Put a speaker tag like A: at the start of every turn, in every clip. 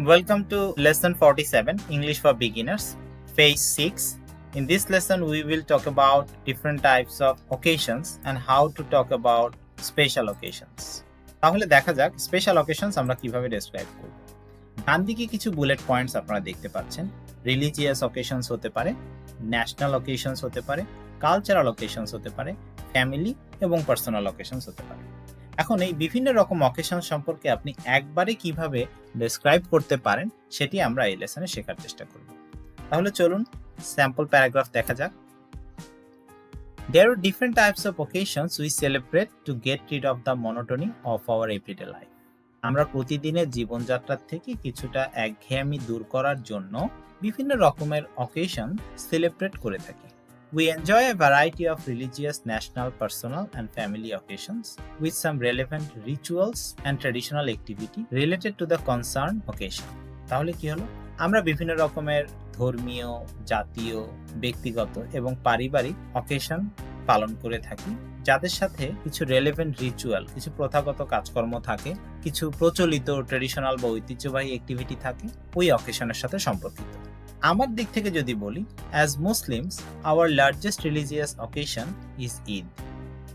A: Welcome to lesson 47, English for Beginners, phase 6. In this lesson, we will talk about different types of occasions and how to talk about special occasions. তাহলে দেখা যাক special occasions আমরা কিভাবে describe করব। ডান দিকে কিছু bullet points আপনারা দেখতে পাচ্ছেন। রিলিজিয়াস অকেশনস হতে পারে, ন্যাশনাল অকেশনস হতে পারে, কালচারাল অকেশনস হতে পারে, ফ্যামিলি এবং পার্সোনাল অকেশনস হতে পারে। এখন এই বিভিন্ন রকম অকেশন সম্পর্কে আপনি একবারে কিভাবে ডেসক্রাইব করতে পারেন সেটি আমরা এই লেসনে শেখার চেষ্টা করব। তাহলে চলুন স্যাম্পল প্যারাগ্রাফ দেখা যাক। There are different types of occasions we celebrate to get rid of the monotony of our everyday life. আমরা প্রতিদিনের জীবনযাত্রার থেকে কিছুটা একঘেয়েমি দূর করার জন্য বিভিন্ন রকমের অকেশন সেলিব্রেট করে থাকি। We enjoy a variety of religious, national, personal and family occasions with some relevant rituals and traditional activity related to the concerned occasion. তাহলে কি হলো? আমরা বিভিন্ন রকমের ধর্মীয়, জাতীয়, ব্যক্তিগত এবং পারিবারিক অকেশন পালন করে থাকি, যাদের সাথে কিছু রেলেভেন্ট রিচুয়াল, কিছু প্রথাগত কাজকর্ম থাকে, কিছু প্রচলিত ট্রেডিশনাল বা ঐতিহ্যবাহী অ্যাক্টিভিটি থাকে ওই অকেশনের সাথে সম্পর্কিত। আমার দিক থেকে যদি বলি, as Muslims our largest religious occasion is Eid.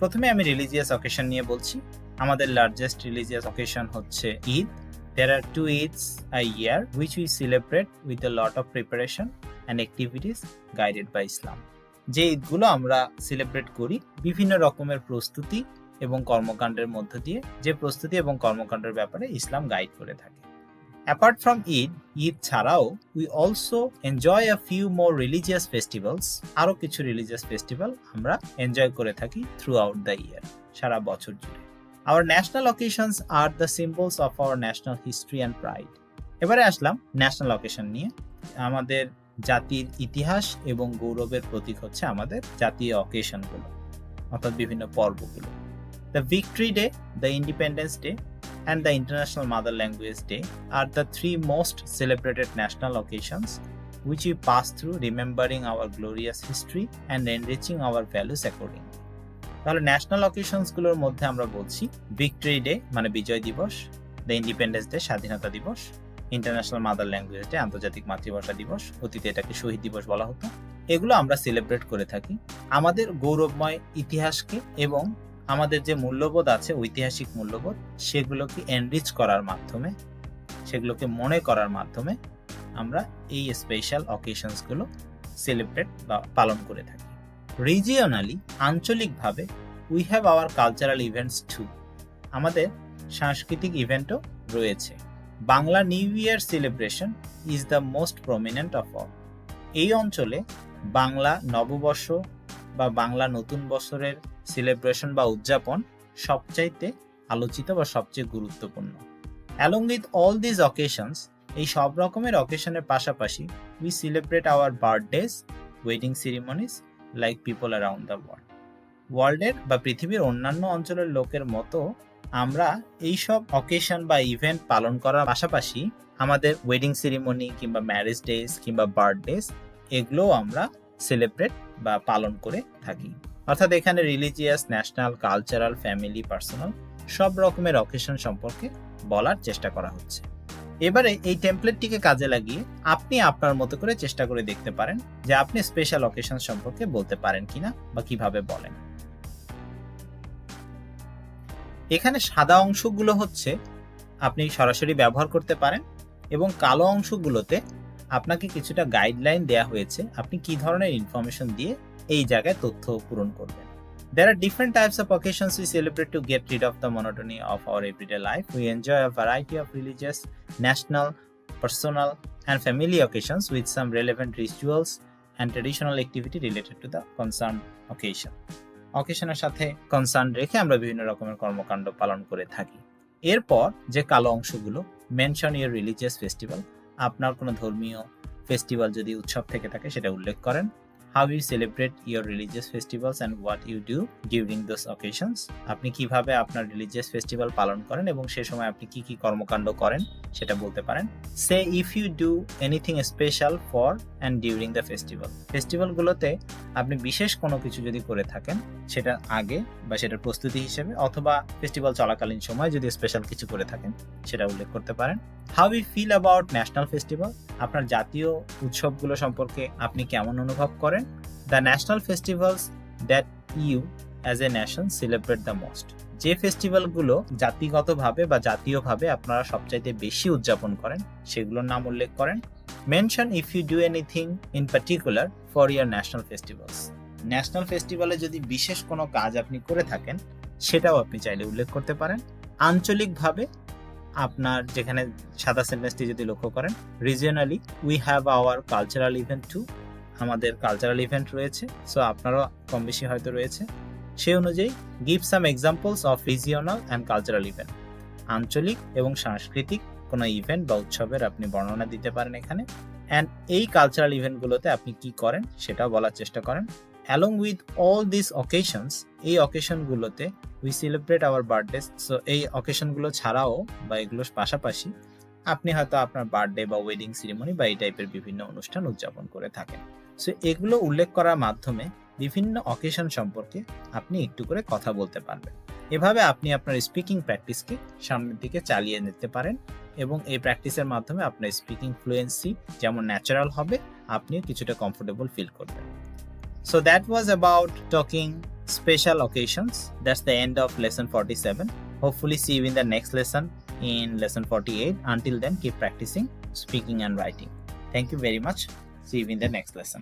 A: প্রথমে আমি রিলিজিয়াস অকেশন নিয়ে বলছি। আমাদের লার্জেস্ট রিলিজিয়াস অকেশন হচ্ছে Eid. There are 2 Eids a year which we celebrate with a lot of preparation and activities guided by Islam. যে ঈদগুলো আমরা সেলিব্রেট করি বিভিন্ন রকমের প্রস্তুতি এবং কর্মকাণ্ডের মধ্য দিয়ে, যে প্রস্তুতি এবং কর্মকাণ্ডের ব্যাপারে ইসলাম গাইড করে থাকে। Apart from ঈদ ছাড়াও we also enjoy a few more religious festivals. আরো কিছু রিলিজিয়াস ফেস্টিভ্যাল আমরা এনজয় করে থাকি throughout the year, সারা বছর জুড়ে। Our national occasions are the symbols of our national history and pride. এবারে আসলাম ন্যাশনাল অকেশন নিয়ে। আমাদের জাতির ইতিহাস এবং গৌরবের প্রতীক হচ্ছে আমাদের জাতীয় অকেশনগুলো, অর্থাৎ বিভিন্ন পর্বগুলো। The Victory Day, the Independence Day and the International Mother Language Day are the 3 most celebrated national occasions which we pass through remembering our glorious history and enriching our values accordingly. তাহলে national অকেশনসগুলোর মধ্যে আমরা বলছি victory day মানে বিজয় দিবস, the independence day স্বাধীনতা দিবস, international mother language day আন্তর্জাতিক মাতৃভাষা দিবস, অতীতে এটাকে শহীদ দিবস বলা হতো। এগুলো আমরা সেলিব্রেট করে থাকি আমাদের গৌরবময় ইতিহাসকে এবং আমাদের যে মূল্যবোধ আছে ঐতিহাসিক মূল্যবোধ সেগুলোকে এনরিচ করার মাধ্যমে, সেগুলোকে মনে করার মাধ্যমে আমরা এই স্পেশাল অকেশনসগুলো সেলিব্রেট বা পালন করে থাকি। রিজিওনালি আঞ্চলিকভাবে we have our cultural events too. আমাদের সাংস্কৃতিক ইভেন্টও রয়েছে। Bangla new year celebration is the most prominent of all. এই অঞ্চলে বাংলা নববর্ষ বা বাংলা নতুন বছরের সেলিব্রেশন বা উদযাপন সবচাইতে আলোচিত বা সবচেয়ে গুরুত্বপূর্ণ। Along with all these occasions, এই সব রকমের অকেশনের পাশাপাশি we celebrate our birthdays, wedding ceremonies like people around the world. ওয়ার্ল্ডের বা পৃথিবীর অন্যান্য অঞ্চলের লোকের মতো আমরা এইসব অকেশন বা ইভেন্ট পালন করার পাশাপাশি আমাদের ওয়েডিং সেরিমনি কিংবা ম্যারেজ ডেজ কিংবা বার্থডেজ এগুলোও আমরা সেলিব্রেট বা পালন করে থাকি। অর্থাৎ এখানে religious, national, cultural, family, personal সব রকমের অকেশন সম্পর্কে বলার চেষ্টা করা হচ্ছে। এবারে এই টেমপ্লেটটিকে কাজে লাগিয়ে আপনি আপনার মতো করে চেষ্টা করে দেখতে পারেন যে আপনি স্পেশাল অকেশন সম্পর্কে বলতে পারেন কিনা বা কিভাবে বলেন। এখানে সাদা অংশগুলো হচ্ছে আপনি সরাসরি ব্যবহার করতে পারেন এবং কালো অংশগুলোতে আপনাকে কিছুটা গাইডলাইন দেয়া হয়েছে আপনি কি ধরনের ইনফরমেশন দিয়ে এই জায়গায় তথ্য পূরণ করবেন। There are different types of occasions we celebrate to get rid of the monotony of our everyday life. We enjoy a variety of religious, national, personal, and family occasions with some relevant rituals and traditional activity related to the concerned occasion. অকেশনের সাথে concern রেখে আমরা বিভিন্ন রকমের কর্মকাণ্ড পালন করে থাকি। এরপর যে কালো অংশগুলো, মেনশন ইউর রিলিজিয়াস ফেস্টিভ্যাল, আপনার কোনো ধর্মীয় ফেস্টিভ্যাল যদি উৎসব থেকে থাকে সেটা উল্লেখ করেন। how you celebrate your religious festivals and what you do during those occasions. আপনি কিভাবে আপনার religious festival পালন করেন এবং সেই সময় আপনি কি কি কর্মকাণ্ড করেন সেটা বলতে পারেন। Say if you do anything special for and during the festival. ফেস্টিভ্যালগুলোতে আপনি বিশেষ কোনো কিছু যদি করে থাকেন সেটা আগে বা সেটার প্রস্তুতি হিসেবে, অথবা ফেস্টিভ্যাল চলাকালীন সময় যদি স্পেশাল কিছু করে থাকেন সেটা উল্লেখ করতে পারেন। How we feel about national festival. আপনার জাতীয় উৎসবগুলো সম্পর্কে আপনি কেমন অনুভব করেন। The national festivals that you as a nation celebrate the most. যে ফেস্টিভ্যালগুলো জাতিগতভাবে বা জাতীয়ভাবে আপনারা সবচাইতে বেশি উদযাপন করেন সেগুলোর নাম উল্লেখ করেন। Mention if you do anything in particular for your national festivals. National ফেস্টিভ্যালে যদি বিশেষ কোনো কাজ আপনি করে থাকেন সেটাও আপনি চাইলে উল্লেখ করতে পারেন। আঞ্চলিকভাবে আপনার যেখানে সাদা সেন্টেন্সটি যদি লক্ষ্য করেন, regionally we have our cultural event too, আমাদের কালচারাল ইভেন্ট রয়েছে, সো আপনারও কম বেশি হয়তো রয়েছে। সেই অনুযায়ী give some examples of regional and cultural event. আঞ্চলিক এবং সাংস্কৃতিক কোনো ইভেন্ট বা উৎসবের আপনি বর্ণনা দিতে পারেন এখানে। অ্যান্ড এই কালচারাল ইভেন্টগুলোতে আপনি কি করেন সেটাও বলার চেষ্টা করেন। Along with all this occasions, এই অকেশনগুলোতে we celebrate our birthday. So এই অকেশনগুলো ছাড়াও বা এগুলোর পাশাপাশি আপনি হয়তো আপনার বার্থডে বা ওয়েডিং সেরিমনি বা এই টাইপের বিভিন্ন অনুষ্ঠান উদযাপন করে থাকেন। সো এগুলো উল্লেখ করার মাধ্যমে বিভিন্ন অকেশন সম্পর্কে আপনি একটু করে কথা বলতে পারবেন। এভাবে আপনি আপনার স্পিকিং প্র্যাকটিসকে সামনের দিকে চালিয়ে নিতে পারেন এবং এই প্র্যাকটিসের মাধ্যমে আপনার স্পিকিং ফ্লুয়েন্সি যেমন ন্যাচারাল হবে, আপনিও কিছুটা কমফোর্টেবল ফিল করবেন। So that was about talking special occasions. That's the end of lesson 47. Hopefully see you in the next lesson in lesson 48. Until then, keep practicing speaking and writing. Thank you very much. See you in the next lesson.